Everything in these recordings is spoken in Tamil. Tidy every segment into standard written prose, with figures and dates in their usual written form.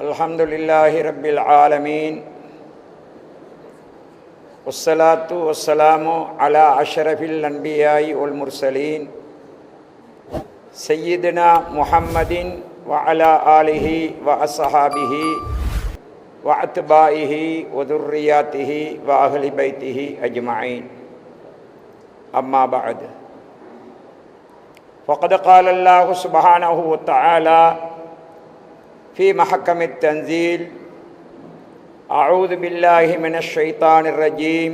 அல்ஹம்துலில்லாஹி ரப்பில் ஆலமீன் வஸ்ஸலாத்து வஸ்ஸலாமு அலா அஷ்ரஃபில் அன்பியாஇ வல் முர்சலீன் சய்யிதுனா முஹம்மதின் வ அலா ஆலிஹி வ அஸ்ஹாபிஹி வ அத்பாஇஹி வ துர்ரியாத்திஹி வ அஹ்லி பைத்திஹி அஜ்மஈன். அம்மா பஅத். ஃபகத் क़ால அல்லாஹு சுப்ஹானஹு வ தஆலா في محكم التنزيل: أعوذ بالله من الشيطان الرجيم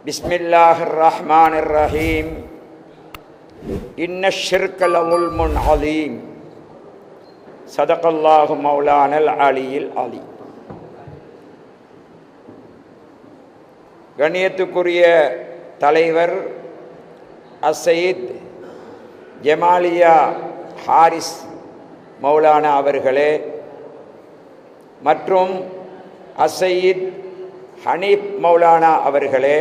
بسم الله الرحمن الرحيم إن الشرك لظلم عظيم صدق الله مولانا العلي العظيم. கண்ணியத்துக்குரிய தலைவர் அஸ்ஸயீத் ஜமாலியா ஹாரிஸ் மௌலானா அவர்களே மற்றும் அஸ்ஸயீத் ஹனீப் மௌலானா அவர்களே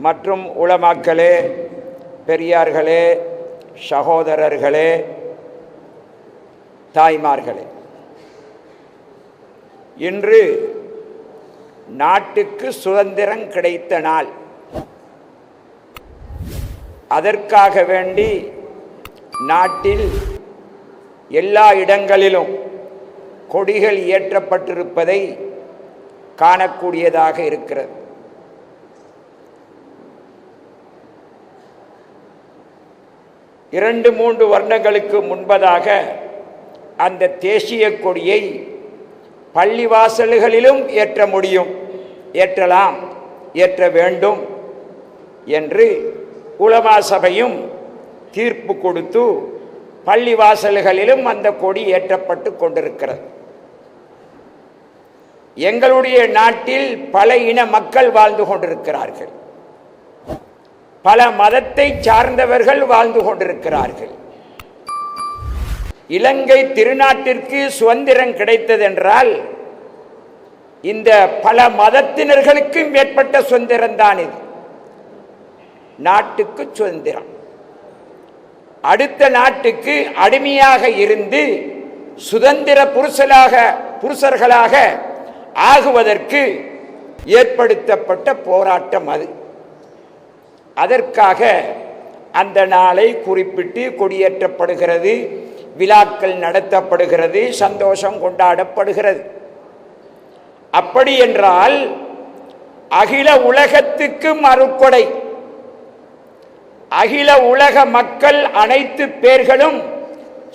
மற்றும் உலமாக்களே, பெரியார்களே, சகோதரர்களே, தாய்மார்களே, இன்று நாட்டுக்கு சுதந்திரம் கிடைத்த நாள். அதற்காக வேண்டி நாட்டில் எல்லா இடங்களிலும் கொடிகள் ஏற்றப்பட்டிருப்பதை காணக்கூடியதாக இருக்கிறது. இரண்டு மூன்று வருடங்களுக்கு முன்பதாக அந்த தேசிய கொடியை பள்ளிவாசல்களிலும் ஏற்ற முடியும், ஏற்றலாம், ஏற்ற வேண்டும் என்று உலமா சபையும் தீர்ப்பு கொடுத்து பள்ளிவாசல்களிலும் அந்த கொடி ஏற்றப்பட்டு கொண்டிருக்கிறது. எங்களுடைய நாட்டில் பல இன மக்கள் வாழ்ந்து கொண்டிருக்கிறார்கள், பல மதத்தை சார்ந்தவர்கள் வாழ்ந்து கொண்டிருக்கிறார்கள். இலங்கை திருநாட்டிற்கு சுதந்திரம் கிடைத்ததென்றால் இந்த பல மதத்தினர்களுக்கும் ஏற்பட்ட சுதந்திரம் தான் இது. நாட்டுக்கு சுதந்திரம். அடுத்த நாட்டுக்கு அடிமையாக இருந்து சுதந்திர புருஷர்களாக ஆகுவதற்கு ஏற்படுத்தப்பட்ட போராட்டம் அது. அதற்காக அந்த நாளை குறிப்பிட்டு கொடியேற்றப்படுகிறது, விழாக்கள் நடத்தப்படுகிறது, சந்தோஷம் கொண்டாடப்படுகிறது. அப்படி என்றால் அகில உலகத்துக்கு மறுக்கொடை, அகில உலக மக்கள் அனைத்து பேர்களும்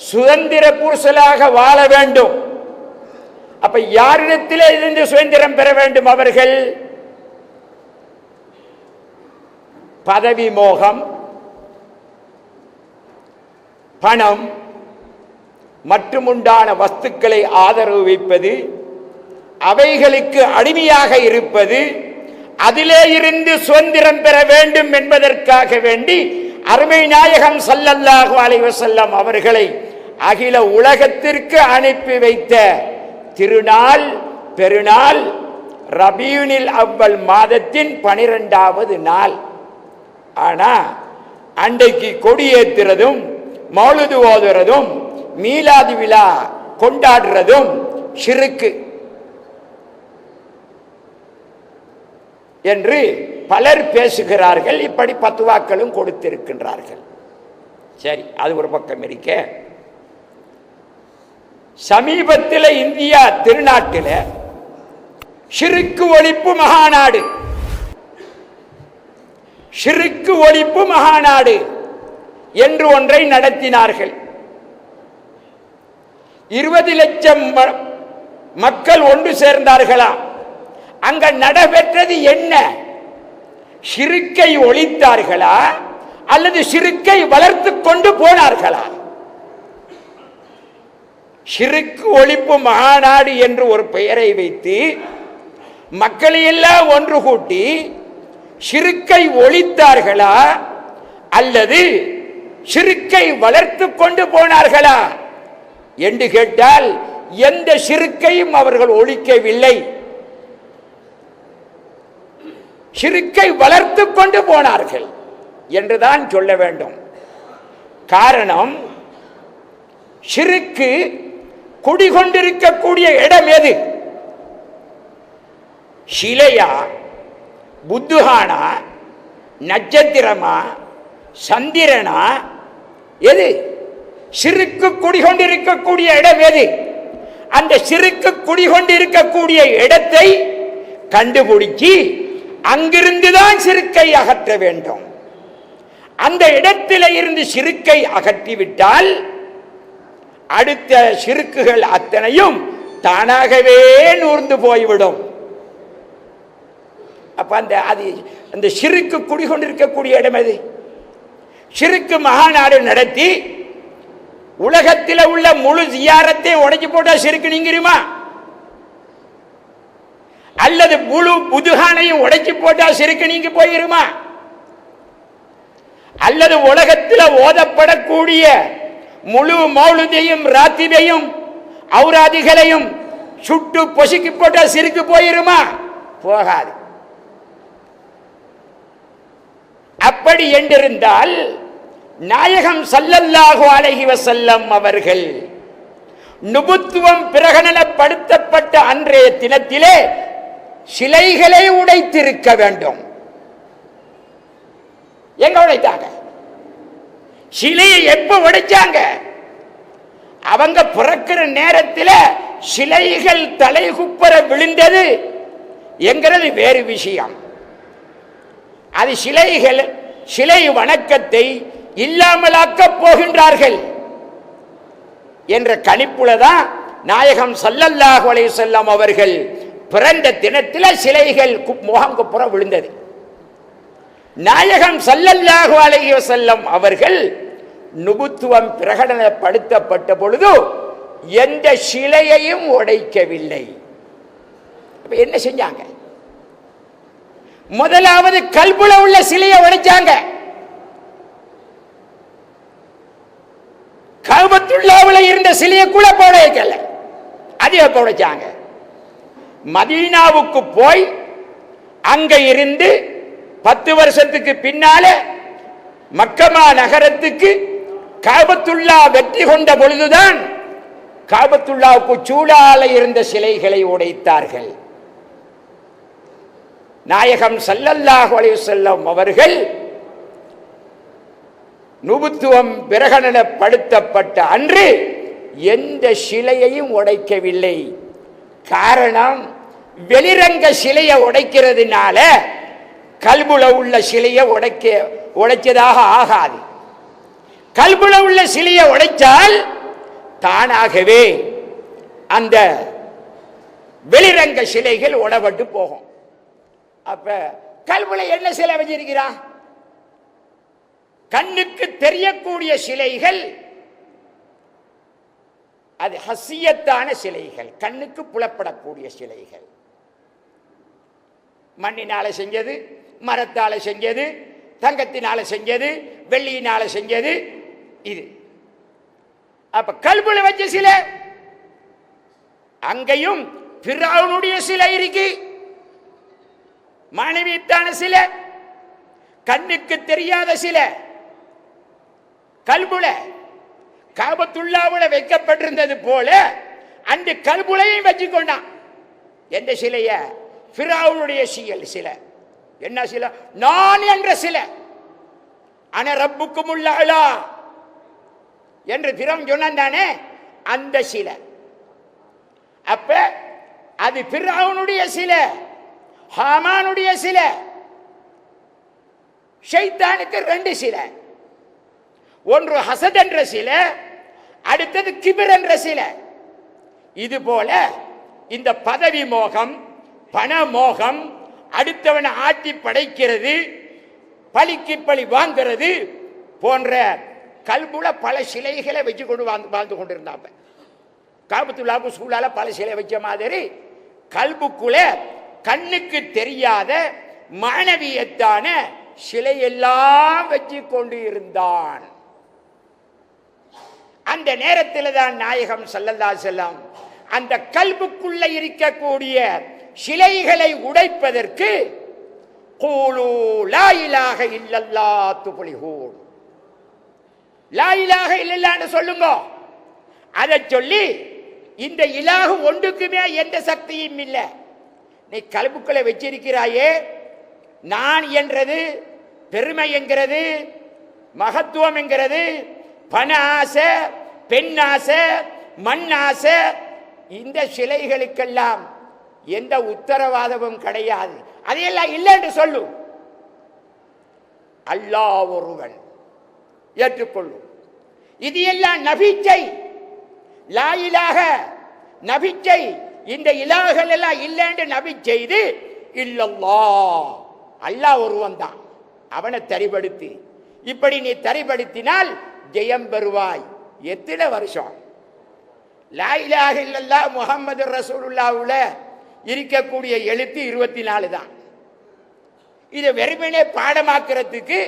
சுதந்திர புருஷலாக வாழ வேண்டும். அப்ப யாரிடத்தில் இருந்து சுதந்திரம் பெற வேண்டும்? அவர்கள் பதவி மோகம், பணம் மற்றும் உண்டான வஸ்துக்களை ஆதரவு வைப்பது, அவைகளுக்கு அடிமையாக இருப்பது, அதிலே இருந்து சுதந்திரம் பெற வேண்டும் என்பதற்காக வேண்டி அருமை நாயகம் ஸல்லல்லாஹு அலைஹி வஸல்லம் அவர்களை அகில உலகத்திற்கு அனுப்பி வைத்த திருநாள் பெருநாள் ரபீயுல் அவ்வல் மாதத்தின் 12வது நாள். ஆனா அன்றைக்கு கொடியேற்றுறதும், மௌலிது ஓதுறதும், மீலாது விழா கொண்டாடுறதும் ஷிர்க் என்று பலர் பேசுகிறார்கள். இப்படி பத்துவாக்களும் கொடுத்திருக்கின்றார்கள். சரி, அது ஒரு பக்கம் இருக்க, சமீபத்தில் இந்தியா திருநாட்டில் ஷிர்க் ஒழிப்பு மகாநாடு, ஷிர்க் ஒழிப்பு மகாநாடு என்று ஒன்றை நடத்தினார்கள். 20 லட்சம் மக்கள் ஒன்று சேர்ந்தார்களாம். அங்க நடைபெற்றது என்ன? ஷிர்க்கை ஒழித்தார்களா அல்லது ஷிர்க்கை வளர்த்து கொண்டு போனார்களா? ஷிர்க் ஒழிப்பு மகாநாடு என்று ஒரு பெயரை வைத்து மக்களையெல்லாம் ஒன்று கூட்டி ஷிர்க்கை ஒழித்தார்களா அல்லது ஷிர்க்கை வளர்த்து கொண்டு போனார்களா என்று கேட்டால் எந்த ஷிர்க்கையும் அவர்கள் ஒழிக்கவில்லை, ஷிர்க்கை வளர்த்து கொண்டு போனார்கள் என்றுதான் சொல்ல வேண்டும். காரணம், ஷிர்க்கு குடிகொண்டிருக்கக்கூடிய இடம் எது? சிலையா, புத்துகானா, நட்சத்திரமா, சந்திரனா? எது? சிறுக்கு குடிகொண்டிருக்கக்கூடிய இடம் எது? அந்த சிறுக்கு குடிகொண்டிருக்கக்கூடிய இடத்தை கண்டுபிடிச்சி அங்கிருந்துதான் சிறுக்கை அகற்ற வேண்டும். அந்த இடத்தில இருந்து சிறுக்கை அகற்றிவிட்டால் அடுத்த சிறுக்குகள் அத்தனையும் தானாகவே நூர்ந்து போய்விடும். அப்ப அந்த சிறுக்கு குடிகொண்டிருக்கக்கூடிய இடம் எது? சிறுக்கு மகாநாடு நடத்தி உலகத்தில் உள்ள முழு ஜியாரத்தை உடைச்சு போட்டா சிறுக்கு நீங்கிருமா? அல்லது முழு புதுகானையும் உடைச்சு போட்டா சிறுக்கு நீங்கி போயிருமா? அல்லது உலகத்தில் ஓதப்படக்கூடிய முழு மௌலுதையும் ராத்திபையும் ஔராதிகளையும் சுட்டு பொசுக்கி போட்டா சிறுக்கு போயிருமா? போகாது. அப்படி என்றிருந்தால் நாயகம் ஸல்லல்லாஹு அலைஹி வஸல்லம் அவர்கள் நுபுத்துவம் பிரகடனப்படுத்தப்பட்ட அன்றைய தினத்திலே சிலைகளை உடைத்திருக்க வேண்டும். எங்க உடைத்தாங்க? சிலையை எப்ப உடைச்சாங்க? அவங்க பிறக்கிற நேரத்தில் சிலைகள் தலைகுப்பர விழுந்தது என்கிறது வேறு விஷயம். அது சிலைகள் சிலை வணக்கத்தை இல்லாமலாக்கப் போகின்றார்கள் என்ற கணிப்புலதான் நாயகம் ஸல்லல்லாஹு அலைஹி வஸல்லம் அவர்கள் பிறந்த தினத்தில் சிலைகள் முகங்குப்புற விழுந்தது. நாயகம் ஸல்லல்லாஹு அலைஹி வஸல்லம் அவர்கள் நுபுத்துவம் பிரகடனப்படுத்தப்பட்ட பொழுது எந்த சிலையையும் உடைக்கவில்லை. என்ன செஞ்சாங்க? முதலாவது கல்புல உள்ள சிலையை உடைச்சாங்க. கஅபத்துல்லாஹ்வுல இருந்த சிலையை கூட போட வைக்கல. அதை உடைச்சாங்க. மதீனாவுக்கு போய் அங்க இருந்து 10 வருஷத்துக்கு பின்னால மக்கமா நகரத்துக்கு கஅபத்துல்லா வெற்றி கொண்ட பொழுதுதான் கஅபத்துல்லாவுக்கு சூழால இருந்த சிலைகளை உடைத்தார்கள். நாயகம் ஸல்லல்லாஹு அலைஹி வஸல்லம் அவர்கள் நுபுத்துவம் பிரகடனப்படுத்தப்பட்ட அன்று எந்த சிலையையும் உடைக்கவில்லை. காரணம், வெளிரங்க சிலையை உடைக்கிறதுனால கல்புல உள்ள சிலையை உடைச்சதாக ஆகாது. கல்புல உள்ள சிலையை உடைச்சால் தானாகவே அந்த வெளிரங்க சிலைகள் உடைபட்டு போகும். அப்ப கல்புல என்ன சிலை வச்சிருக்கிறா? கண்ணுக்கு தெரியக்கூடிய சிலைகள் அது ஹசியத்தான சிலைகள், கண்ணுக்கு புலப்படக்கூடிய சிலைகள். மண்ணினால செஞ்சது, மரத்தால செஞ்சது, தங்கத்தினால செஞ்சது, வெள்ளியினால செஞ்சது. இது அப்ப கல்புல வச்ச சிலை. அங்கேயும் ஃபிரௌனுடைய சிலை இருக்கு, மானவீயத்தான சிலை, கண்ணுக்கு தெரியாத சிலை. கல்புல கஅபத்துல்லாஹ்வுல வைக்கப்பட்டிருந்தது போல அந்த கல்புலையும் வச்சுக்கொண்டான். எந்த சிலைய? ஃபிரௌனுடைய சிலை. என்ன சிலை? நான் என்ற சிலை. அன ரப்புக்குமுல் அலா என்று ஃபிரௌன் சொன்னான் தானே, அந்த சிலை. அப்ப அது ஃபிரௌனுடைய சிலை, ஹாமானுடைய சிலை. ஷைத்தானுக்கு 2 சிலை. ஒன்று ஹசத் என்ற சிலை, அடுத்தது கிபிர் என்ற சிலை. இது போல இந்த பதவி மோகம், பண மோகம், அடுத்தவனை ஆட்டி படைக்கிறது, பழிக்கு பழி வாங்கிறது போன்ற கல்புல பல சிலைகளை வச்சு கொண்டு வாழ்ந்து கொண்டிருந்தாங்க. கஅபத்துல்லாஹ்வுக்கு சூழால பல சிலை வச்ச மாதிரி கல்புக்குள்ள கண்ணுக்கு தெரியாத மானவீயத்தான சிலையெல்லாம் வச்சு கொண்டு இருந்தான். அந்த நேரத்தில் தான் நாயகம் ஸல்லல்லாஹு அலைஹி வஸல்லம் அந்த கல்புக்குள்ள இருக்கக்கூடிய சிலைகளை உடைப்பதற்கு கூலு லா இலாஹ இல்லல்லாஹ் துஃப்லிஹூன், லா இலாஹ இல்லல்லாஹ்னு சொல்லுங்க. அதை சொல்லி இந்த இலாஹு ஒன்றுக்குமே எந்த சக்தியும் இல்லை. நீ கல்புக்களை வச்சிருக்கிறாயே, நான் என்றது, பெருமை என்கிறது, மகத்துவம் என்கிறது, பண ஆசை, பெண் ஆசை, மண் ஆசை, இந்த சிலைகளுக்கெல்லாம் எந்த உத்தரவாதமும் கிடையாது. அதையெல்லாம் இல்லை என்று சொல்லு. அல்லாஹ் ஒருவன் ஏற்றுக்கொள்ளும். இது எல்லாம் நபிச்சை, லா இலாஹ நபிச்சை. இந்த இலாஹ்கள் எல்லாம் இல்லை என்று நபி செய்து இல்லல்லாஹ், அல்லாஹ் ஒருவன் தான், அவனை தரிபடுத்தி. இப்படி நீ தரிபடுத்தினால் ஜெயம் பெறுவாய். எத்தனை வருஷம்? லா இலாஹ இல்லல்லாஹ் முஹம்மது ரசூலுல்லாஹ்வுல இருக்கக்கூடிய எழுத்து 24 தான். இதை வெறுமனே பாடமாக்குறதுக்கு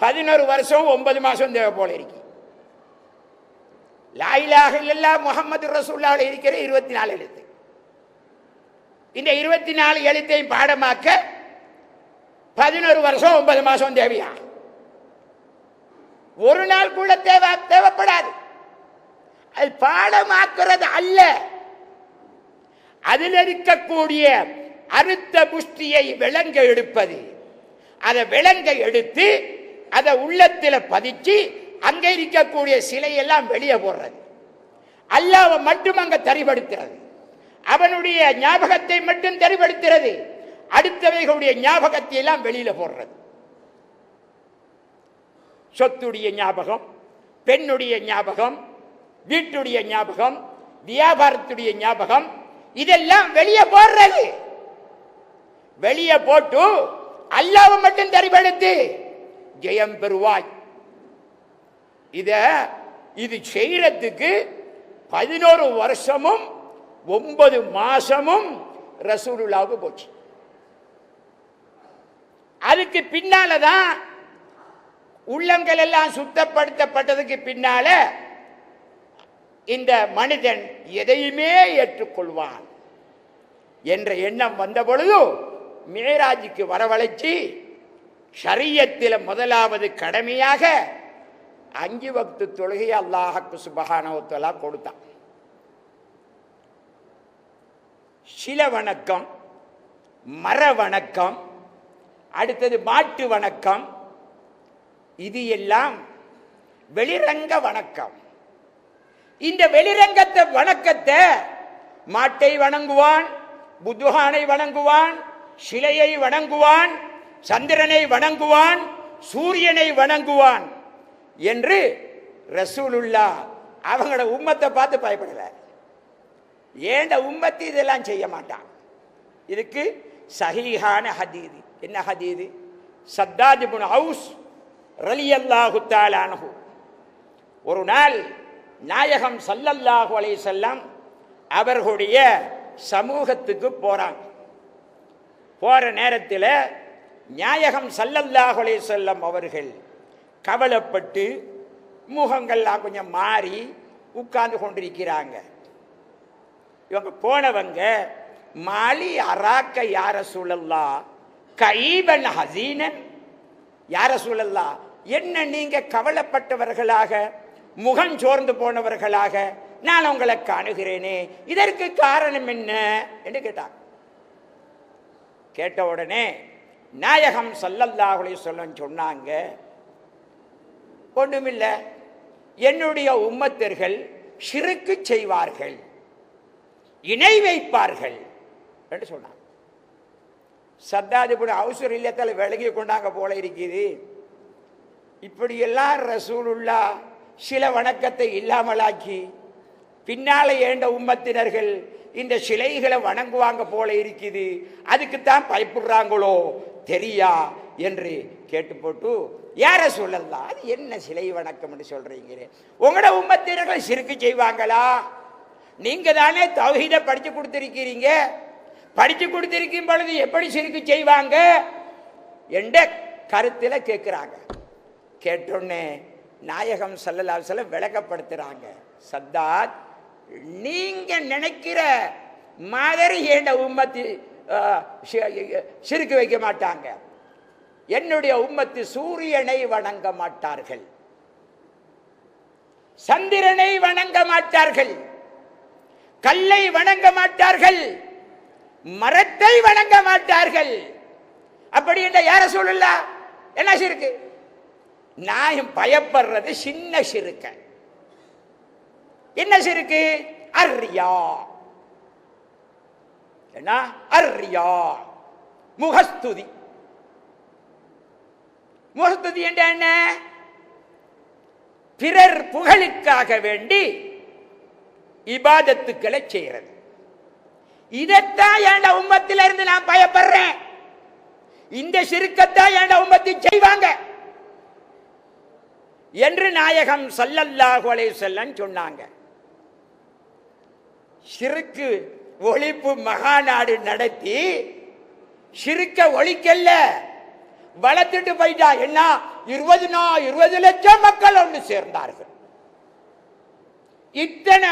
11 வருஷம் 9 மாசம் தேவை போல இருக்கு. லா இலாஹ இல்லல்லாஹ் முஹம்மது ரசூலுல்லாஹ்வுல இருக்கிற 24 எழுத்து. இந்த 24 எழுத்தையும் பாடமாக்க 11 வருஷம் 9 மாசம் தேவையா? ஒரு நாள் கூட தேவைப்படாது. அது பாடமாக்குறது அல்ல, அதில் இருக்கக்கூடிய அறுத்த புஷ்டியை விளங்க எடுப்பது. அதை விளங்க எடுத்து அதை உள்ளத்தில் பதிச்சு அங்கே இருக்கக்கூடிய சிலையெல்லாம் வெளியே போடுறது. அல்லாஹ்வை மட்டும் அங்க தரிபடுத்துறது, அவனுடைய ஞாபகத்தை மட்டும் தரிபடுத்துறது, அடுத்தவைகளுடைய ஞாபகத்தை எல்லாம் வெளியில போடுறது. சொத்துடைய ஞாபகம், பெண்ணுடைய ஞாபகம், வீட்டுடைய ஞாபகம், வியாபாரத்துடைய ஞாபகம், இதெல்லாம் வெளியே போடுறது. வெளியே போட்டு அல்லாஹ்வை மட்டும் தரிபடுத்து ஜெயம் பெறுவாய். இது செய்யறதுக்கு 11 வருஷமும் 9 மாசமும் ரசூலுல்லாஹ்வுக்கு போச்சு. அதுக்கு பின்னாலதான் உள்ளங்கள் எல்லாம் சுத்தப்படுத்தப்பட்டதுக்கு பின்னால இந்த மனிதன் எதையுமே ஏற்றுக்கொள்வான் என்ற எண்ணம் வந்த பொழுது மேராஜுக்கு வரவழைச்சி ஷரியத்தில் முதலாவது கடமையாக 5 வக்து தொழுகையை அல்லாஹ்வுக்கு சுப்ஹானஹு வ தஆலா கொடுத்தான். சில வணக்கம், மர வணக்கம், அடுத்தது மாட்டு வணக்கம், இது எல்லாம் வெளிரங்க வணக்கம். இந்த வெளிரங்கத்தை வணக்கத்தை மாட்டை வணங்குவான், புதுஹானை வணங்குவான், சிலையை வணங்குவான், சந்திரனை வணங்குவான், சூரியனை வணங்குவான் என்று ரசூலுல்லாஹ் அவங்களோட உம்மத்தை பார்த்து பயப்படல. ஏண்ட உம்மத்தி இதெல்லாம் செய்ய மாட்டான். இதுக்கு சஹீஹான ஹதீது. என்ன ஹதீது? சத்தாத் இப்னு அவுஸ் ரலியல்லாஹு தஆலா அன்ஹு ஒரு நாள் நாயகம் ஸல்லல்லாஹு அலைஹி வஸல்லம் அவர்களுடைய சமூகத்துக்கு போறாங்க. போற நேரத்தில் நாயகம் ஸல்லல்லாஹு அலைஹி வஸல்லம் அவர்கள் கவலைப்பட்டு முகங்கள்லாம் கொஞ்சம் மாறி உட்கார்ந்து கொண்டிருக்கிறாங்க. இவங்க போனவங்க மாலி அராக்க யார சூழல்லா கைபன் ஹசீனன், யார சூழல்லா என்ன நீங்க கவலைப்பட்டவர்களாக முகம் சோர்ந்து போனவர்களாக நான் உங்களை காணுகிறேனே, இதற்கு காரணம் என்ன என்று கேட்டாங்க. கேட்ட உடனே நாயகம் ஸல்லல்லாஹு அலைஹி வஸல்லம் சொன்னாங்க, ஒண்ணுமில்லை, என்னுடைய உம்மத்தர்கள் ஷிர்க்கு செய்வார்கள், இணை வைப்பார்கள் என்று சொன்னாங்க. சத்தாத் இப்னு அவுஸ் இல்லத்தில் விலகி கொண்டாங்க போல இருக்குது. இப்படியெல்லாம் ரசூலுல்லாஹ் சில வணக்கத்தை இல்லாமலாக்கி பின்னால ஏண்ட உம்மத்தினர்கள் இந்த சிலைகளை வணங்குவாங்க போல இருக்குது, அதுக்குத்தான் பயப்படுறாங்களோ தெரியா என்று கேட்டு போட்டு, யார சொல்லலாம் அது என்ன சிலை வணக்கம் என்று சொல்றீங்க? உங்களோட உம்மத்தினர்கள் ஷிர்க்கு செய்வாங்களா? நீங்க தானே தௌஹீதை படிச்சு கொடுத்திருக்கிறீங்க, படிச்சு கொடுத்திருக்கும் பொழுது எப்படி ஷிர்க்கு செய்வாங்க என்ற கருத்தில் கேட்கிறாங்க. கேட்டோன்னே நாயகம் ஸல்லல்லாஹு அலைஹி வஸல்லம் விளக்கப்படுத்துறாங்க, சத்தாத் நீங்க நினைக்கிற மாதிரி ஏண்ட உம்மத்து ஷிர்க்கு வைக்க மாட்டாங்க. என்னுடைய உம்மத்து சூரியனை வணங்க மாட்டார்கள், சந்திரனை வணங்க மாட்டார்கள், கல்லை வணங்க மாட்டார்கள், மரத்தை வணங்க மாட்டார்கள். அப்படி என்ற யார சொல்லலாம்? என்ன சிறுக்கு? நான் பயப்படுறது சின்ன சிறுக்க. என்ன சிறுக்கு? அர்ரியா. என்ன அர்ரியா? முகஸ்துதி. முகஸ்துதி என்ற என்ன? பிறர் புகழுக்காக வேண்டி இபாதத்துக்களை செய்கிறது. இதைத்தான் என் உம்மத்தில இருந்து நான் பயப்படுறேன். இந்த சிறுக்கத்தான் என் உம்மத்தி செய்வாங்க என்று நாயகம் ஸல்லல்லாஹு அலைஹி வஸல்லம் சொன்னாங்க. ஷிர்க் ஒழிப்பு மகாநாடு நடத்தி ஷிர்க்க ஒழிக்கல்ல, வளர்த்துட்டு போயிட்டா. என்ன 20 லட்சம் மக்கள் ஒன்று சேர்ந்தார்கள். இத்தனை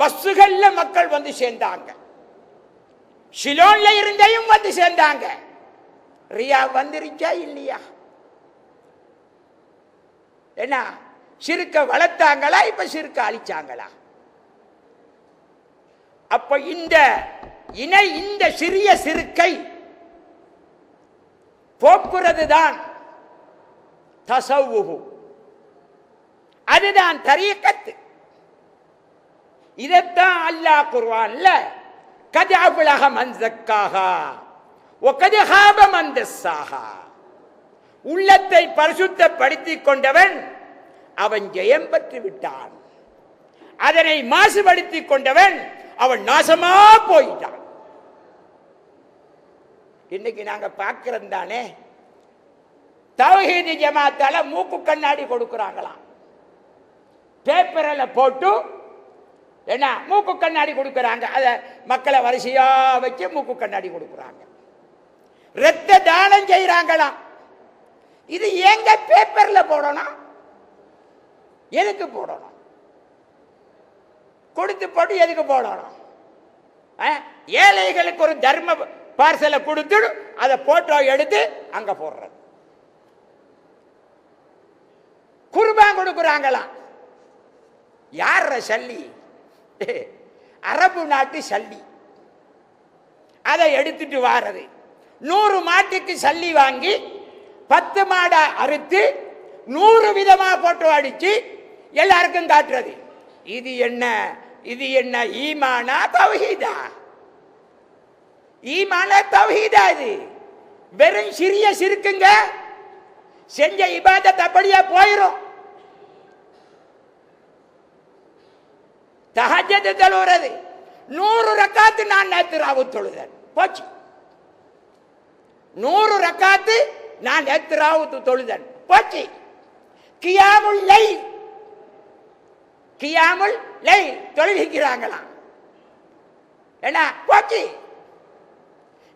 பஸ்ஸுகள்ல மக்கள் வந்து சேர்ந்தாங்க. ஷிலோன்ல இருந்தையும் வந்து சேர்ந்தாங்க. ரியா வந்துருச்சா இல்லையா? என்ன ஷிர்க்க வளர்த்தாங்களா? இப்ப ஷிர்க்க அழிச்சாங்களா? அப்ப இந்த சிறிய சிறுக்கை போக்குறது தான் தஸவ்வுஃப், அதுதான் தரீகத். இதைத்தான் அல்லாஹ் குர்ஆன்ல கத் அஃலஹ மன் ஸக்காஹா வ கத் ஹாப மன் தஸ்ஸாஹா, உள்ளத்தை பரிசுத்தப்படுத்திக் கொண்டவன் அவன் ஜெயம் பெற்று விட்டான், அதனை மாசுபடுத்திக் கொண்டவன் அவன் நாசமா போயிட்டான். இன்னைக்கு நாங்க பார்க்கிறோம் தானே, தௌஹீத் ஜமாத்தால மூக்கு கண்ணாடி கொடுக்கிறாங்களாம். பேப்பரில் போட்டு என்ன மூக்கு கண்ணாடி கொடுக்கிறாங்க. அத மக்களை வரிசையா வச்சு மூக்கு கண்ணாடி கொடுக்கிறாங்க. ரத்த தானம் செய்யறாங்களாம். இது எங்க பேப்பர்ல போடணும்? எதுக்கு போடணும்? கொடுத்து போட்டு எதுக்கு போடணும்? ஏழைகளுக்கு ஒரு தர்ம பார்சலை கொடுத்து அதை போட்டோ எடுத்து அங்க போடுறது. குர்பான் கொடுக்குறாங்களாம். யார சல்லி? அரபு நாட்டு சல்லி. அதை எடுத்துட்டு வாரது. 100 மாட்டுக்கு சல்லி வாங்கி 10 மாடை அறுத்து 100 விதமா போட்டோ அடிச்சு எல்லாருக்கும் காட்டுறது. இது என்ன? இது என்ன ஈமானா தௌஹீதா? ஈமானா தௌஹீதா? இது வெறும் சிறிய சிறுக்குங்க. செஞ்ச இபாதத் அப்படியே போயிரும். தஹஜ்ஜத் தொழுறது 100 ரக்காத்து நான் நேத்து ராவு தொழுதேன் போச்சு. 100 ரக்காத்து நான் நேத்து ராவு தொழுதேன் போச்சு. கியாமுல் லைல், கியாமுல் லைல் தொழுகிறாங்களாம். என்ன போச்சு?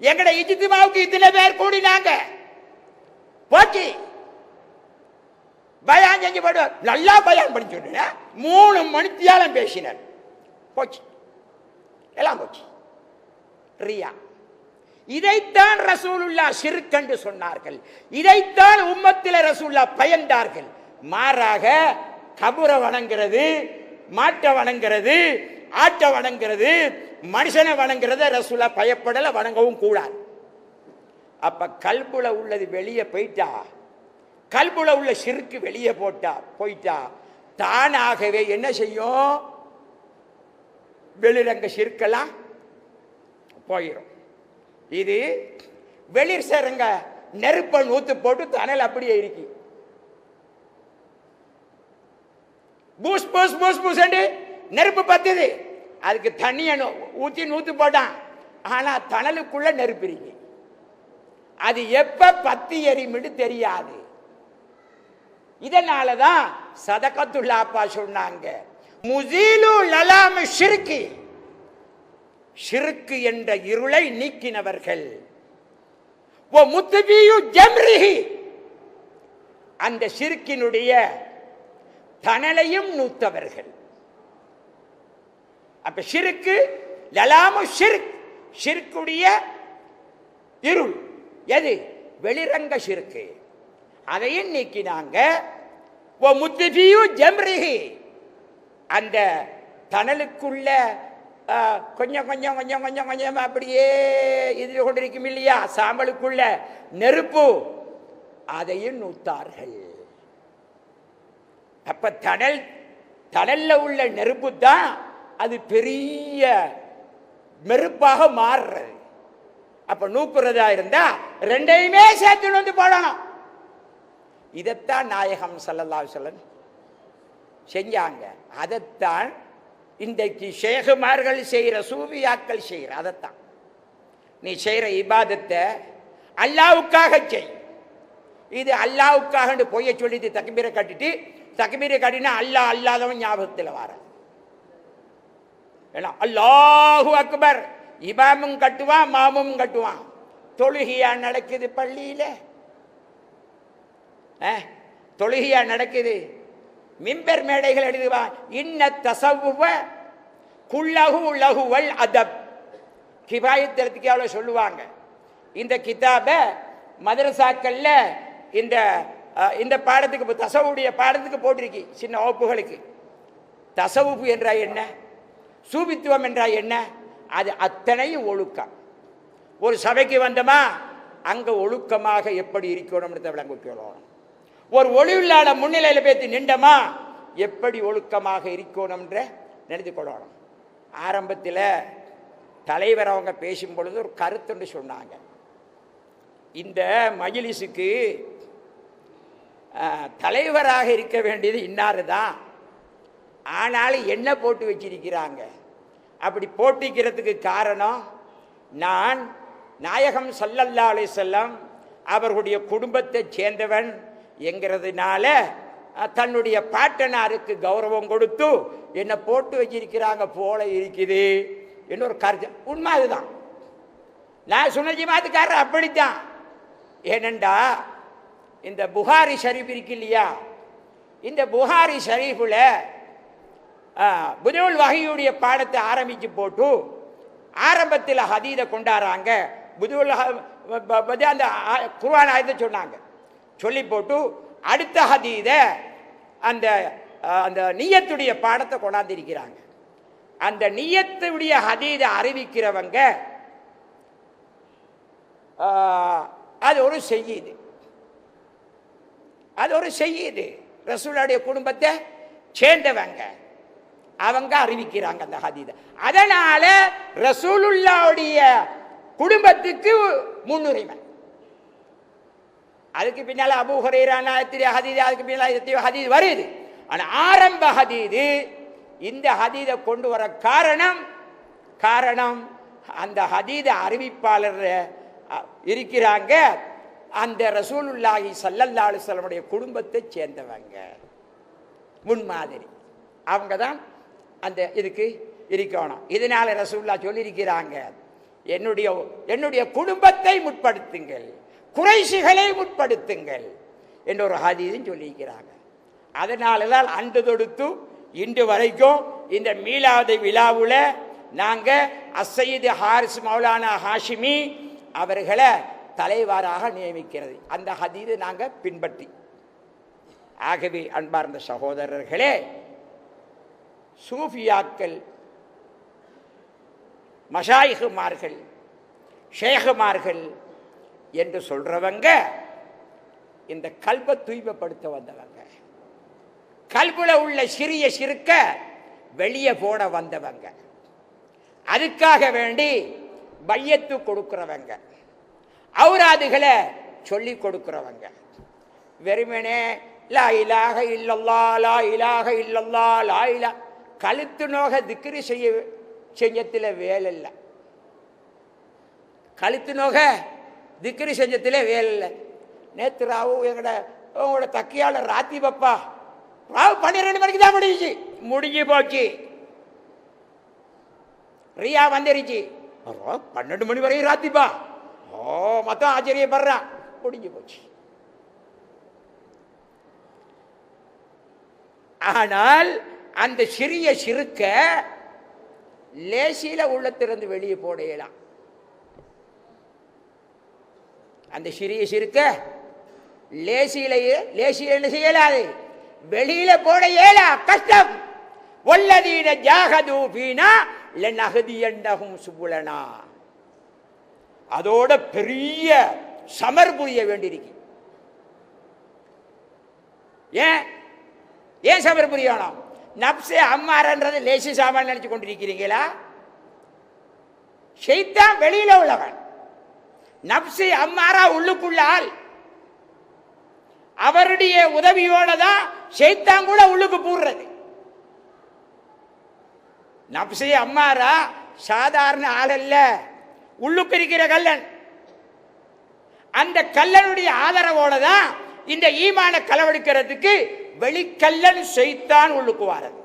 எங்கட இஜ்திமாவுக்கு இத்தனை பேர் கூடினாங்க போச்சு. பயான் செஞ்சு போடுவார். நல்லா பயான் பண்ணி சொன்ன 3 மணித்தியாலம் பேசினார் போச்சு. எல்லாம் போச்சு. ரியா. இதைத்தான் ரசூலுல்லாஹ் ஷிர்க் என்று சொன்னார்கள். இதைத்தான் உம்மத்தில ரசூலுல்லாஹ் பயந்தார்கள். மாறாக கபர வணங்கிறது, மாட்டை வணங்கிறது, ஆட்டை வணங்கிறது, மனுஷனை வணங்கிறத ரசூலுல்லாஹ் பயப்படல, வணங்கவும் கூடாது. அப்ப கல்புல உள்ளது வெளியே போயிட்டா, கல்புல உள்ள ஷிர்க் வெளியே போயிட்டா தானாகவே என்ன செய்யும்? வெளிரங்க ஷிர்க்கெல்லாம் போயிடும். இது வெளிர் சரங்க நெருப்பை நூத்து போட்டு தணல் அப்படியே இருக்கு. பூஸ் பூஸ் பூஸ் பூஸ் நெருப்பு பத்துது. அதுக்கு தண்ணிய ஊத்தி நூத்து போட்டான். ஆனா தணலுக்குள்ள நெருப்பு இருக்கு. அது எப்ப பத்தி எரிமிட்டு தெரியாது. இதனாலதான் சதகத்துல்லா அப்பா சொன்னாங்க, முஸீலு லலாம் ஷிர்க், ஷிர்க் என்ற இருளை நீக்கினவர்கள், வ முத்பியு ஜம்ரிஹி, அந்த ஷிர்க்கினுடைய தணலையும் நூத்தவர்கள். அப்ப ஷிர்க் லலாமு ஷிர்க், ஷிர்க்குடைய இருள் எது? வெளிரங்க ஷிர்க். அதையும் நீக்கினாங்க. வ முத்பியு ஜம்ரிஹி, அந்த தணலுக்குள்ள கொஞ்சம் கொஞ்சம் கொஞ்சம் கொஞ்சம் கொஞ்சம் அப்படியே இது கொண்டிருக்கும் இல்லையா, சாம்பலுக்குள்ள நெருப்பு, அதையும் நூத்தார்கள். அப்ப தணல்ல உள்ள நெருப்பு தான் அது பெரிய நெருப்பாக மாறுறது. அப்ப நூக்குறதா இருந்தா ரெண்டையுமே சேர்த்து வந்து போடணும். இதைத்தான் நாயகம் ஸல்லல்லாஹு அலைஹி வஸல்லம் செஞ்சாங்க. அதைத்தான் இன்றைக்கு ஷேகுமார்கள் செய்கிற, சூஃபியாக்கள் செய்கிற. அதைத்தான் நீ செய்கிற இபாதத்தை அல்லாவுக்காக செய். இது அல்லாவுக்காக பொய்ய சொல்லிட்டு தக்பீரை கட்டிட்டு, தக்பீரை கட்டினா அல்லாஹ் அல்லாதவன் ஞாபகத்தில் வர. ஏன்னா அல்லாஹு அக்பர் இமாமும் கட்டுவான், மாமும் கட்டுவான். தொழுகையா நடக்குது பள்ளியில, தொழுகையா நடக்குது. மிம்பர் மேடைகள் எழுதுவான், இன்ன தஸவ்வுவ குல்லஹு லஹுவல் அதப். கிபாயத்திற்கு அவ்வளோ சொல்லுவாங்க. இந்த கிதாபை மதரசாக்கள்ல இந்த பாடத்துக்கு, தசவுடைய பாடத்துக்கு போட்டிருக்கு, சின்ன வகுப்புகளுக்கு. தசவுப்பு என்றால் என்ன, சூபித்துவம் என்றால் என்ன, அது அத்தனையும் ஒழுக்கம். ஒரு சபைக்கு வந்தோமா அங்க ஒழுக்கமாக எப்படி இருக்கணும்ன்றத விளங்கிக்கணும். ஒரு ஒளியுள்ளால முன்னிலையில பேசி நின்றமா எப்படி ஒழுக்கமாக இருக்கணும்ன்ற நினைத்து கொள்ளணும். ஆரம்பத்தில் தலைவர் அவங்க பேசும் பொழுது ஒரு கருத்துன்னு சொன்னாங்க. இந்த மஜ்லிஸுக்கு தலைவராக இருக்க வேண்டியது இன்னாரு தான், ஆனாலும் என்ன போட்டு வச்சிருக்கிறாங்க. அப்படி போட்டிக்கிறதுக்கு காரணம், நான் நாயகம் ஸல்லல்லாஹு அலைஹி வஸல்லம் அவர்களுடைய குடும்பத்தை சேர்ந்தவன் என்கிறதுனால தன்னுடைய பாட்டனாருக்கு கௌரவம் கொடுத்து என்னை போட்டு வச்சிருக்கிறாங்க போல இருக்குது என்னொரு கருத்து. உண்மை அதுதான். நான் சொன்ன ஜமாத்துக்காரர் அப்படித்தான். ஏனெண்டா இந்த புகாரி ஷரீஃப் இருக்கு இல்லையா, இந்த புகாரி ஷரீஃபில் புதுல் வஹியுடைய பாடத்தை ஆரம்பித்து போட்டு ஆரம்பத்தில் ஹதீதை கொண்டாடுறாங்க. புதுல் அந்த குர்ஆன் ஆயத்தை சொன்னாங்க, சொல்லி போட்டு அடுத்த ஹதீதை அந்த அந்த நியத்துடைய பாடத்தை கொண்டாந்திருக்கிறாங்க. அந்த நியத்துடைய ஹதீதை அறிவிக்கிறவங்க அது ஒரு செய்யுது, அது ஒரு செய்யுது. ரசூலுடைய குடும்பத்தை சேர்ந்தவங்க அவங்க அறிவிக்கிறாங்க அந்த ஹதீதை. அதனால ரசூலுல்லாஹ்வுடைய குடும்பத்துக்கு முன்னுரிமை. அதுக்கு பின்னால அபூ ஹுரைரா நாயத்திரி ஹதீது, அதுக்கு பின்னால ஹதீது வருது. ஆனால் ஆரம்ப ஹதீது இந்த ஹதீதை கொண்டு வர காரணம் அந்த ஹதீத அறிவிப்பாளர் இருக்கிறாங்க, அந்த ரசூலுல்லாஹி ஸல்லல்லாஹு அலைஹி வஸல்லம் குடும்பத்தை சேர்ந்தவங்க, முன்மாதிரி. அவங்க தான் அந்த இதுக்கு இருக்கணும். இதனால ரசூலுல்லாஹ் சொல்லியிருக்கிறாங்க, என்னுடைய குடும்பத்தை முற்படுத்துங்கள், குறைஷிகளை முற்படுத்துங்கள் என்ற ஒரு ஹதீஸும் சொல்லியிருக்கிறாங்க. அதனால தான் அன்று தொடுத்து இன்று வரைக்கும் இந்த மீலாது விழாவில் நாங்கள் அஸ்ஸயீது ஹாரிஸ் மௌலானா ஹாஷிமி அவர்களை தலைவராக நியமிக்கிறது அந்த ஹதீஸை நாங்கள் பின்பற்றி. ஆகவே அன்பார்ந்த சகோதரர்களே, சூஃபியாக்கள், மஷாயிகுமார்கள், ஷேகுமார்கள் என்று சொல்றவங்க இந்த கல்பை தூய்மைப்படுத்த வந்தவங்க, கல்புல உள்ள சிறிய சிறுக்க வெளியே போட வந்தவங்க, அதுக்காக வேண்டி பையத்து கொடுக்கிறவங்க, ஔராதுகளை சொல்லி கொடுக்கிறவங்க. வெறுமனே லா இலாஹ இல்லல்லாஹ் லா இலாஹ இல்லல்லாஹ் லா இலா கழுத்து நோக திக்ரு செஞ்சத்தில் வேலை இல்லை, கழுத்து நோக திக்ரு செஞ்சத்தில் வேலை இல்லை. நேற்று ராவு உங்களோட தக்கியால ராத்தி பப்பா ராவு 12 மணிக்கு தான் முடிஞ்சு போச்சு. ரியா வந்துருச்சு, 12 மணி வரையும் ராத்திப்பா. மொத்தம் ஆச்சரியப்படுறான், முடிஞ்சு போச்சு. ஆனால் அந்த சிறிய சிறுக்க லேசியில உள்ளத்திலிருந்து வெளியே போடையலாம். அந்த சிறிய சிறுக்க லேசியில என்ன செய்யலாது, வெளியில போட இயலா, கஷ்டம். வல்லதீன ஜாஹது ஃபீனா லநஹதியன்னஹும் சுபுலனா. அதோட பெரிய சமர் புரிய வேண்டியிருக்கு. ஏன் சமர் புரியணும்? நப்சே அம்மாரன்றது லேசி சாமான் நினைச்சு கொண்டிருக்கிறீங்களா? ஷைத்தான் வெளியில உள்ளவன், நப்சே அம்மாரா உள்ளுக்குள்ள ஆள். அவருடைய உதவியோட தான் ஷைத்தான் கூட உள்ளுக்கு பூர்றது. நப்சே அம்மாரா சாதாரண ஆள் அல்ல, உள்ளுக்கு இருக்கிற கல்லன். அந்த கல்லனுடைய ஆதரவோட தான் இந்த ஈமான களவெடுக்கிறதுக்கு வெளிக்கல்லன் ஷைத்தான் உள்ளுக்கு வாரது.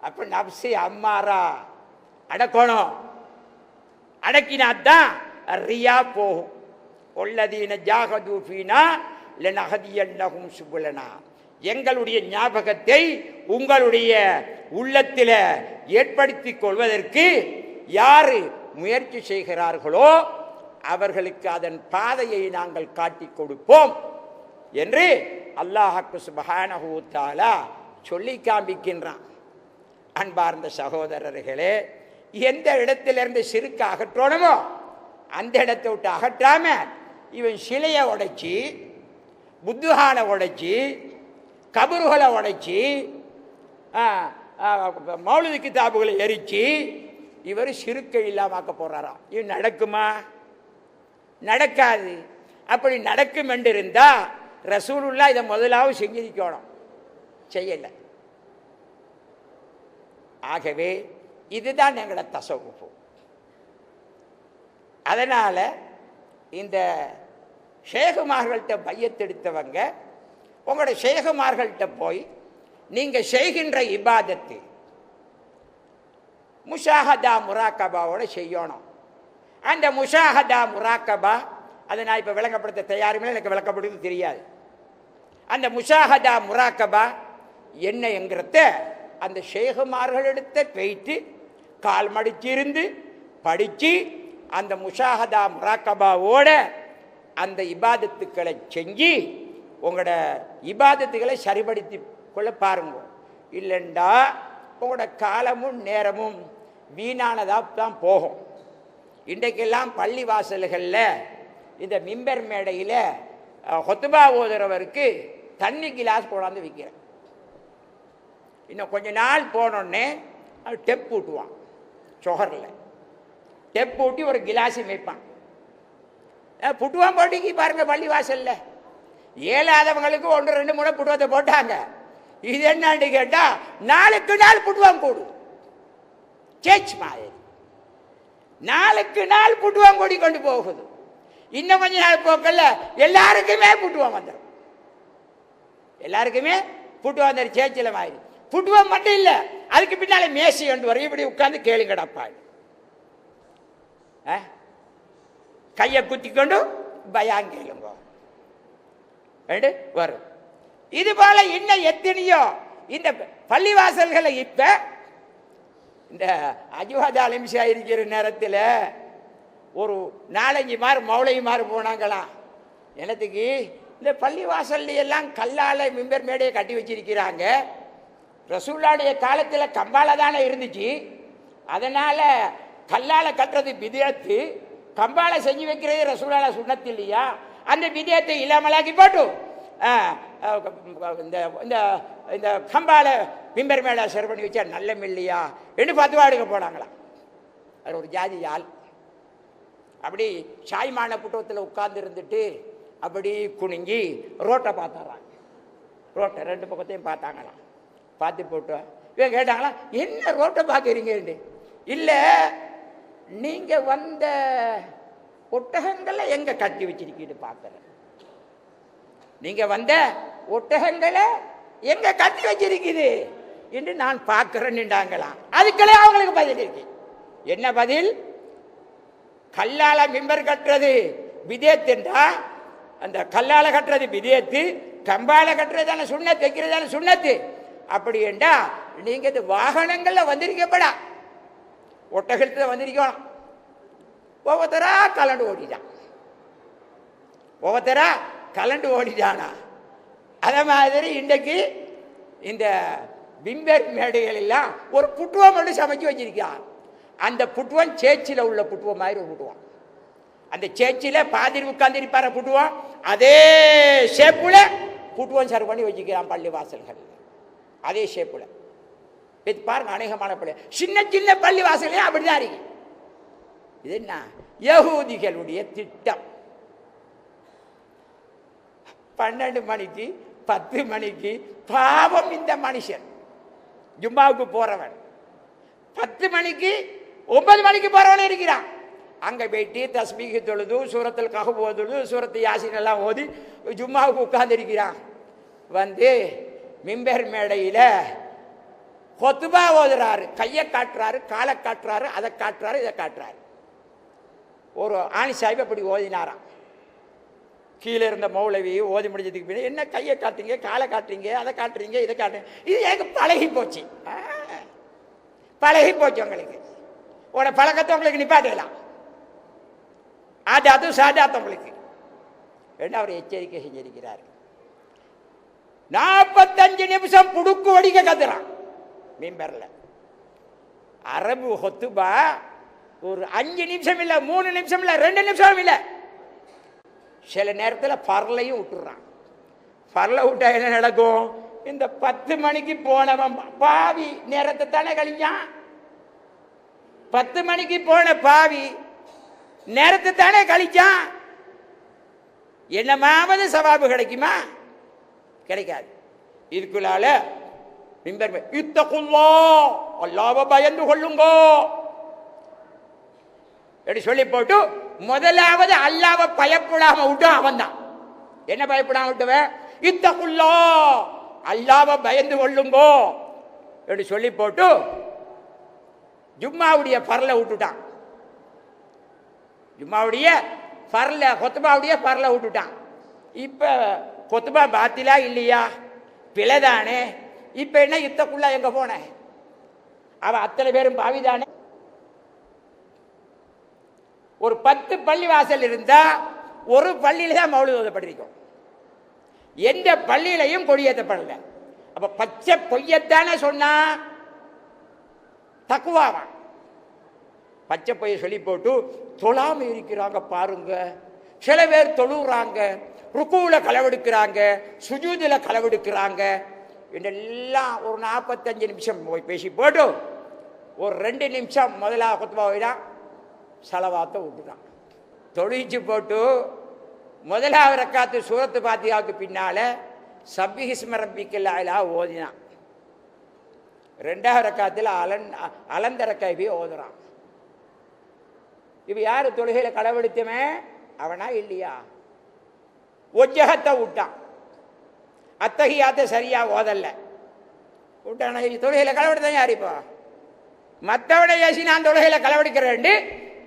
அப்ப நப்சே அம்மாரா அடக்கணும். அடக்கினாத்தான் ரியா போகும். ஒல்லதீன ஜாகது ஃபீனா லநஹதியன்னஹும் சுபுலனா. எங்களுடைய ஞாபகத்தை உங்களுடைய உள்ளத்தில் ஏற்படுத்திக் கொள்வதற்கு யாரு முயற்சி செய்கிறார்களோ அவர்களுக்கு அதன் பாதையை நாங்கள் காட்டிக் கொடுப்போம் என்று அல்லாஹ் சுப்ஹானஹு வ தஆலா சொல்லி காண்பிக்கின்றான். அன்பார்ந்த சகோதரர்களே, எந்த இடத்திலிருந்து சிறுக்கு அகற்றணுமோ அந்த இடத்தை விட்டு அகற்றாம இவன் சிலையை உடைச்சி, புத்துஹானை உடைச்சி, கபறுகளை உடைச்சி, மௌலிது கிதாபுகளை எரிச்சு இவர் சிறுக்கை இல்லாமக்க போறாராம். இது நடக்குமா? நடக்காது. அப்படி நடக்கும் என்று இருந்தா ரசூலுல்லாஹ் இதை முதலாவது செஞ்சிருக்கணும், செய்யல. ஆகவே இதுதான் எங்களோட தஸவ்வுஃப். அதனால இந்த ஷேகுமார்கள்ட்ட பையத்தெடுத்தவங்க உங்களோட ஷேகுமார்கள்ட்ட போய் நீங்க செய்கின்ற இபாதத்து முஷாஹதா முராக்கபாவோட செய்யணும். அந்த முஷாஹதா முராக்கபா அதை நான் இப்போ விளங்கப்படுத்த தயாருமே, எனக்கு விளக்கப்படுறது தெரியாது. அந்த முஷாஹதா முராக்கபா என்ன என்கிறத அந்த ஷேகுமார்களிடத்த போயிட்டு கால் மடிச்சிருந்து படித்து அந்த முஷாஹதா முராக்கபாவோட அந்த இபாதத்துக்களை செஞ்சு உங்களோட இபாதத்துக்களை சரிபடுத்தி கொள்ள பாருங்க. இல்லைண்டா உங்களோட காலமும் நேரமும் வீணானதாக தான் போகும். இன்றைக்கெல்லாம் பள்ளி வாசல்களில் இந்த மிம்பர் மேடையில் ஹொத்துபா ஓதுறவருக்கு தண்ணி கிளாஸ் போடாந்து விற்கிறேன். இன்னும் கொஞ்ச நாள் போனோடனே அது டெப் ஊட்டுவான். சொகரில் டெப் ஊட்டி ஒரு கிளாஸு வைப்பான். புட்டுவான் போட்டிக்கு பாருங்க, பள்ளி வாசல்ல ஏழாதவங்களுக்கு 1 2 3 புட்டுவத்தை போட்டாங்க. இது என்னன்னு கேட்டா நாளுக்கு நாள் புட்டுவான் கூடு. சேச் மாதிரி நாளுக்கு நாள் புட்டுவான் கூடி கொண்டு போகுது. இன்னும் கொஞ்ச நாள் போக்கல எல்லாருக்குமே புட்டுவான் வந்துடும். எல்லாருக்குமே புட்டுவான் வந்துடும். சேச்சில மாதிரி புட்டுவான் மட்டும் இல்லை, அதுக்கு பின்னால மேசி கொண்டு வரும். இப்படி உட்கார்ந்து கேளுங்கடப்பா, கையை குத்திக்கொண்டு பயான் கேளுங்க வரும். இது போல இன்னும் எத்தனையோ இந்த பள்ளிவாசல்களை இப்ப இந்த அஜ்வாதா அலிம்ஷா இருக்கிற நேரத்தில் ஒரு 4-5 மாறு மௌலையும் மாறு போனாங்களாம். என்னத்துக்கு? இந்த பள்ளிவாசல்ல எல்லாம் கல்லால மிம்பர் மேடையை கட்டி வச்சிருக்கிறாங்க. ரசூலுல்லாஹ்வுடைய காலத்தில் கம்பால தானே இருந்துச்சு. அதனால கல்லால கட்டுறது பிதியத்து, கம்பால செஞ்சு வைக்கிறது ரசூலுல்லாஹ் சுன்னத்து இல்லையா? அந்த பிதியத்தை இல்லாமலாக்கி போட்டு இந்த கம்பால மிம்பர் மேடை சரி பண்ணி வச்சா நல்லம் இல்லையா என்று பத்துவா எடுக்க போனாங்களாம். அது ஒரு ஜாதி ஆள். அப்படி சாய்மான புட்டத்தில் உட்கார்ந்து இருந்துட்டு அப்படி குனிஞ்சி ரோட்டை பார்த்தாராங்க. ரோட்டை 2 பக்கத்தையும் பார்த்தாங்களாம். பார்த்து போட்டு இவன் கேட்டாங்களா, என்ன ரோட்டை பார்க்குறீங்க? இல்லை, நீங்கள் வந்த ஒட்டகங்களை எங்கே கட்டி வச்சிருக்கீன்னு பார்க்குறேன். நீங்கள் வந்த ஒட்டகங்களை எங்கே கட்டி வச்சிருக்குது என்று நான் பார்க்குறேன்னுட்டாங்களாம். அதுக்களே அவங்களுக்கு பதில் இருக்கு. என்ன பதில்? கல்லால மிம்பர் கட்டுறது விதேத்துண்டா, அந்த கல்லால கட்டுறது விதேத்து, கம்பால கட்டுறது தானே சுண்ணத்து, வைக்கிறது தானே சுண்ணத்து. அப்படி என்றா நீங்க இந்த வாகனங்கள்ல வந்திருக்கப்படா, ஒட்டகத்துல வந்திருக்கணும். ஒவ்வொருத்தரா கலண்டு ஓடிட்டான், ஒவ்வொருத்தரா கலண்டு ஓடிட்டானா. அதே மாதிரி இன்றைக்கு இந்த மிம்பர் மேடைகள் எல்லாம் ஒரு புட்டுவம் மட்டும் சமைச்சு வச்சிருக்கான். அந்த புட்டுவம் சேச்சில் உள்ள புட்டுவம் மாதிரி ஒரு புட்டுவான். அந்த சேச்சில் பாதிரி உட்கார்ந்து புட்டுவான். அதே ஷேப்புல புட்டுவம் சர்வ் பண்ணி வச்சுக்கிறான் பள்ளி வாசல்கள். அதே ஷேப்புல பாருங்க. அநேகமான பள்ளி சின்ன சின்ன பள்ளி வாசல்லையும் அப்படிதான் இருக்கு. இது என்ன யகூதிகளுடைய திட்டம். 12 மணிக்கு 10 மணிக்கு பாவம் இந்த மனுஷன் ஜும்மாவுக்கு போறவன் 10 மணிக்கு 9 மணிக்கு போறவன் இருக்கிறான். அங்க போயிட்டு தஸ்பீஹ் தொழுது சூரத்துல் கஹஃப் ஓதுது சூரத்து யாசின் எல்லாம் ஓதி ஜும்மாவுக்கு உட்கார்ந்து இருக்கிறான். வந்து மிம்பர் மேடையில கொத்துபா ஓதுறாரு. கையை காட்டுறாரு, காலை காட்டுறாரு, அதை காட்டுறாரு, இதை காட்டுறாரு. ஒரு ஆணி சாஹிப் அப்படி ஓதினாராம். கீழே இருந்த மௌலவி ஓதி முடிஞ்சதுக்கு பின்னாடி என்ன கையை காட்டுறீங்க, காலை காட்டுறீங்க, அதை காட்டுறீங்க, இதை காட்டுறீங்க. இது எனக்கு பழகி போச்சு. பழகி போச்சு உங்களுக்கு. உன பழக்கத்தை உங்களுக்கு நிப்பாட்டலாம். அது சாதாத்த உங்களுக்கு என்ன அவர் எச்சரிக்கை செஞ்சிருக்கிறார். 45 நிமிஷம் புடுக்கு வடிக்க கத்துறான் மிம்பர்ல. அரபு ஹொத்துபா ஒரு 5 நிமிஷம் இல்ல, 3 நிமிஷம் இல்ல, 2 நிமிஷம் இல்ல. சில நேரத்தில் பரலையும் விட்டுறான். பரலை விட்டா என்ன நடக்கும்? இந்த 10 மணிக்கு போனவன் பாவி நேரத்தை தானே கழிஞ்சான். 10 மணிக்கு போன பாவி நேரத்தை தானே கழிச்சான். என்னமாவது சவாபு கிடைக்குமா? கிடைக்காது. இதுக்குள்ளால மிம்பர் இத்தகுல்லா அல்லாஹ்வை பயந்து கொள்ளுங்கோ என்று சொல்லி போட்டு முதலாவது அல்லாஹ்வை பயப்படாம விட்டான். அவன் தான் என்ன பயப்படாம விட்டுவன்? இத்தகுல்லா அல்லாஹ்வை பயந்து கொள்ளுங்கோ என்று சொல்லி போட்டு ஜும்மாவுடைய பரலை விட்டுட்டான். ஜும்மாவுடைய பரல கொத்துபாவுடைய பரலை விட்டுட்டான். இப்ப கொத்துபா பாத்திலா இல்லையா? பிழைதானே. இப்ப என்ன இத்தக்குள்ளா எங்க போன? அவன் அத்தனை பேரும் பாவிதானே. ஒரு 10 பள்ளி வாசல் இருந்தா ஒரு பள்ளியில தான் மௌலித் ஓதப்பட்டிருக்கும். எந்த பள்ளியிலையும் கொடியேற்றப்படல. அப்ப பச்சை பொய்யத்தானே சொன்னா தக்குவாவான். பச்சை பொய்ய சொல்லி போட்டு தொழாம இருக்கிறாங்க பாருங்க. சில பேர் தொழுறாங்க, ருக்குல களவெடுக்கிறாங்க, சுஜூதுல களவெடுக்கிறாங்க. இதெல்லாம் ஒரு 45 நிமிஷம் போய் பேசி போட்டு ஒரு 2 நிமிஷம் முதலாக குத்துபா போயிடான், சலவாத்தை விட்டுட்டான். தொழிச்சு போட்டு முதலாவது ரக்காத்து சூரத்து பாத்தியாவுக்கு பின்னால சப்பிஹிஸ்ம ரப்பிக்கல் அலா ஓதினான். 2வது ரக்காத்தில் அலந்தர கைபி ஓதுறான். இப்ப யாரு தொழுகையில களவெடுத்தமே? அவனா இல்லையா? ஒஜகத்தை விட்டான். அத்தகையாத்த சரியா ஓதல்ல விட்டான. தொழுகையில களவெடுத்தான் யார்? இப்போ மற்றவனை ஏசி நான் தொழுகையில களவெடுக்கிறேன்.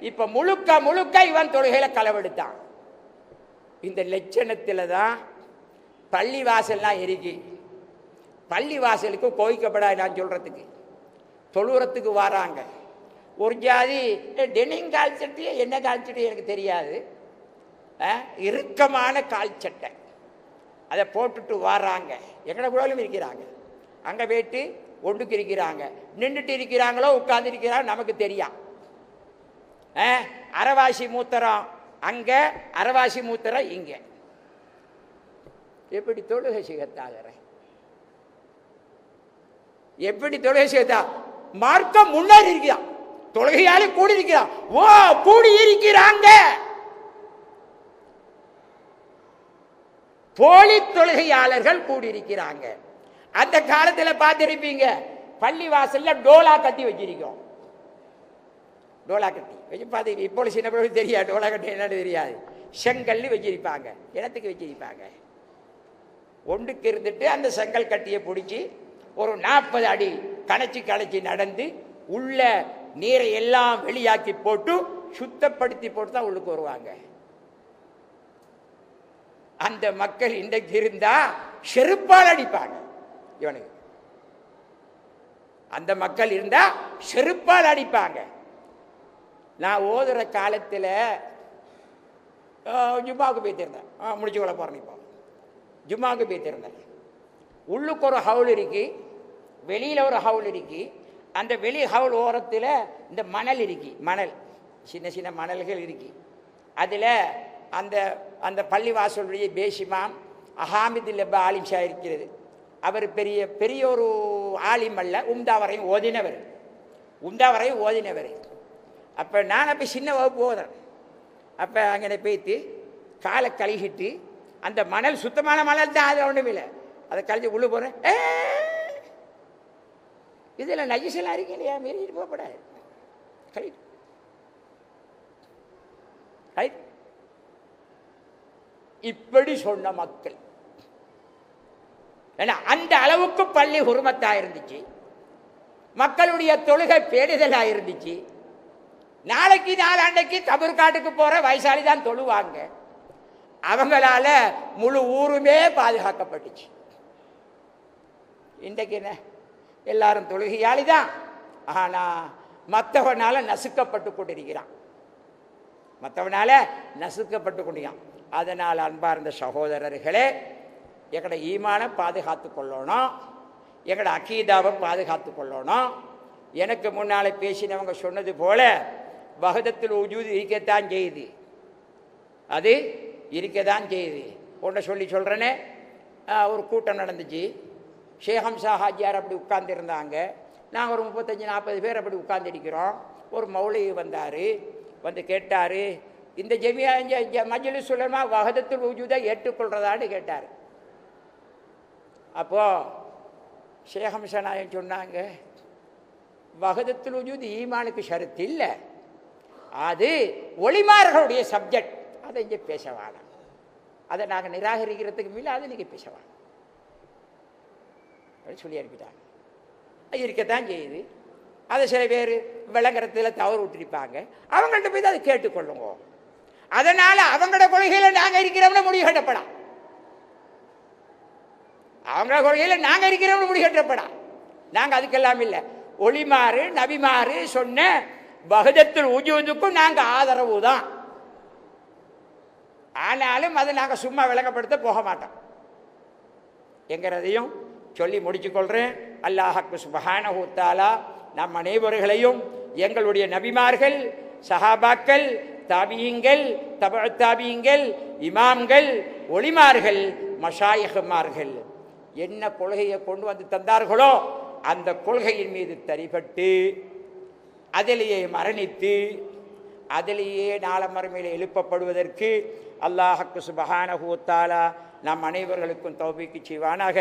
இப்ப முழுக்க முழுக்க இவன் தொழுகையில களவெடுத்தான். இந்த லட்சணத்துல தான் பள்ளி வாசல்லாம் இருக்கு. பள்ளி வாசலுக்கு கோவிக்கப்படாது நான் சொல்றதுக்கு. தொழுறத்துக்கு வராங்க ஒரு ஜாதி டெனிங் கால் சட்டை, என்ன கால் சட்டை எனக்கு தெரியாது, இறுக்கமான கால் சட்டை அதை போட்டுட்டு வராங்க. எங்கட கூடலும் இருக்கிறாங்க. அங்கே போயிட்டு ஒன்றுக்கு இருக்கிறாங்க, நின்றுட்டு இருக்கிறாங்களோ உட்கார்ந்து இருக்கிறாங்க நமக்கு தெரியும். அரவாசி மூத்திரம் அங்கே, அரவாசி மூத்திரம் இங்கே. எப்படி தொழுகை சிகத்தாகிற? எப்படி தொழுகை சிகத்தா? மார்க்கம் முன்னேறி இருக்கிறான், தொழுகையாலே கூடி இருக்கிறான். ஓ கூடி இருக்கிறாங்க. போலி தொழுகையாளர்கள் கூடியிருக்கிறாங்க. அந்த காலத்தில் பார்த்திருப்பீங்க, பள்ளி வாசல்ல டோலா கட்டி வச்சிருக்கோம். டோலா கட்டி வச்சு பார்த்து இப்போ சின்ன பிள்ளை தெரியாது டோலா கட்டி என்னன்னு தெரியாது. செங்கல் வச்சிருப்பாங்க. இடத்துக்கு வச்சிருப்பாங்க. ஒன்றுக்கு இருந்துட்டு அந்த செங்கல் கட்டியை பிடிச்சி ஒரு 40 அடி கணைச்சி நடந்து உள்ள நீரை எல்லாம் வெளியாக்கி போட்டு சுத்தப்படுத்தி போட்டு தான் உள்ளுக்கு வருவாங்க. அந்த மக்கள் இன்றைக்கு இருந்தா செருப்பால் அடிப்பாங்க இவனுக்கு. அந்த மக்கள் இருந்தா செருப்பால் அடிப்பாங்க. நான் ஓதுற காலத்தில் ஜும்மாவுக்கு போய்த்திருந்தேன். முடிச்சு கொள்ள போறேன். இப்போ ஜும்மாவுக்கு போய்த்திருந்தேன். உள்ளுக்கு ஒரு ஹவுல் இருக்கு, வெளியில் ஒரு ஹவுல் இருக்கு, அந்த வெளி ஹவுல் ஓரத்தில் இந்த மணல் இருக்கு, மணல் சின்ன சின்ன மணல்கள் இருக்கு. அதில் அந்த அந்த பள்ளிவாசலுடைய பேசிமாம் அஹாமிது லெப்பா ஆலிம் ஷா இருக்கிறது. அவர் பெரிய பெரிய ஒரு ஆலிம் அல்ல, உம்தா வரையும் ஓதினவர், உம்தா வரையும் ஓதினவர். அப்போ நான் அப்போ சின்ன வகுப்பு போகிறேன். அப்போ அங்கே போய்த்து காலை கழுகிட்டு, அந்த மணல் சுத்தமான மணல் தான், அது ஒன்றும் இல்லை, அதை கழிச்சு உள்ளே போகிறேன். இதில் நஜிசெல்லாம் இருக்கு இல்லையா, மீறிட்டு போகக்கூடாது, கழிட்டு இப்படி சொன்ன மக்கள். ஏன்னா அந்த அளவுக்கு பள்ளி ஹுர்மத்தா இருந்துச்சு, மக்களுடைய தொழுகை பேடுதலா இருந்துச்சு. நாளைக்கு நாளாண்டைக்கு கபர் காட்டுக்கு போற வயசாளி தான் தொழுவாங்க, அவங்களால முழு ஊருமே பாதுகாக்கப்பட்டுச்சு. இன்றைக்கு என்ன, எல்லாரும் தொழுகையாளி தான், ஆனா மற்றவனால நசுக்கப்பட்டு கொண்டிருக்கிறான், மற்றவனால நசுக்கப்பட்டு கொண்டிருக்கான். அதனால் அன்பார்ந்த சகோதரர்களே, எங்களோட ஈமானை பாதுகாத்து கொள்ளணும், எங்களோட அக்கீதாவை பாதுகாத்து கொள்ளணும். எனக்கு முன்னாலே பேசினவங்க சொன்னது போல வஹதத்துல் வஜூத் இருக்கத்தான் செய்யுது, அது இருக்கத்தான் செய்யுது. ஒன்றை சொல்கிறேனே, ஒரு கூட்டம் நடந்துச்சு, ஷேக் ஹம்சா ஹாஜியார் அப்படி உட்கார்ந்துருந்தாங்க, நாங்கள் ஒரு 35-40 பேர் அப்படி உட்கார்ந்துருக்கிறோம். ஒரு மௌலவி வந்தார், வந்து கேட்டார், இந்த ஜமியா மஜ்லிஸ் உலமா வஹதத்துல் வஜூதை ஏற்றுக்கொள்றதான்னு கேட்டார். அப்போது ஷேக் ஹம்சா நாயகம் சொன்னாங்க, வஹதத்துல் வஜூத் ஈமானுக்கு ஷரத்து இல்லை, அது ஒளிமார்களுடைய சப்ஜெக்ட், அதை இங்கே பேசவாங்க, அதை நாங்கள் நிராகரிக்கிறதுக்கு மேலே அதை நீங்கள் பேசவாங்க சொல்லி அனுப்பிட்டாங்க. இருக்கத்தான் செய்யுது, அதை சில பேர் விளங்குறதுல தவறு விட்டுருப்பாங்க, அவங்கள்ட்ட போய் அதை கேட்டுக்கொள்ளுங்க. அதனால அவங்களோட கொள்கையில நாங்கள் இருக்கிறோம்னு முடிவு கட்டப்படாம், அவங்களோட கொள்கையில நாங்கள் இருக்கிறோம்னு முடிவு கட்டப்படாம். நாங்கள் அதுக்கெல்லாம் இல்லை, ஒளிமாறு நபிமாறு சொன்ன வஹதத்துல் வஜூதுக்கும் நாங்கள் ஆதரவு தான். ஆனாலும் அதை நாங்கள் சும்மா விளங்கப்படுத்த போக மாட்டோம் என்கிறதையும் சொல்லி முடிச்சுக்கொள்கிறேன். அல்லாஹ்வுக்கு சுப்ஹானஹு வ தஆலா நம் அனைவர்களையும் எங்களுடைய நபிமார்கள், சஹாபாக்கள், தாபியீங்கள், தபஅ தாபியீங்கள், இமாம்கள், ஒளிமார்கள், மஷாயிஹ்மார்கள் என்ன கொள்கையை கொண்டு வந்து தந்தார்களோ அந்த கொள்கையின் மீது தரிபட்டு அதிலேயே மரணித்து அதிலேயே நாளமறுமையில் எழுப்பப்படுவதற்கு அல்லாஹ்வுக்கு சுப்ஹானஹு வ தஆலா நம் அனைவர்களுக்கும் தௌஃபீக் செய்வானாக.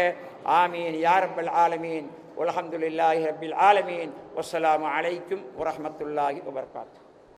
ஆமீன் யா ரப்பல் ஆலமீன். வல்ஹம்துலில்லாஹி ரப்பில் ஆலமீன். வஸ்ஸலாமு அலைக்கும் வரஹ்மத்துல்லாஹி வபரகாத்துஹு.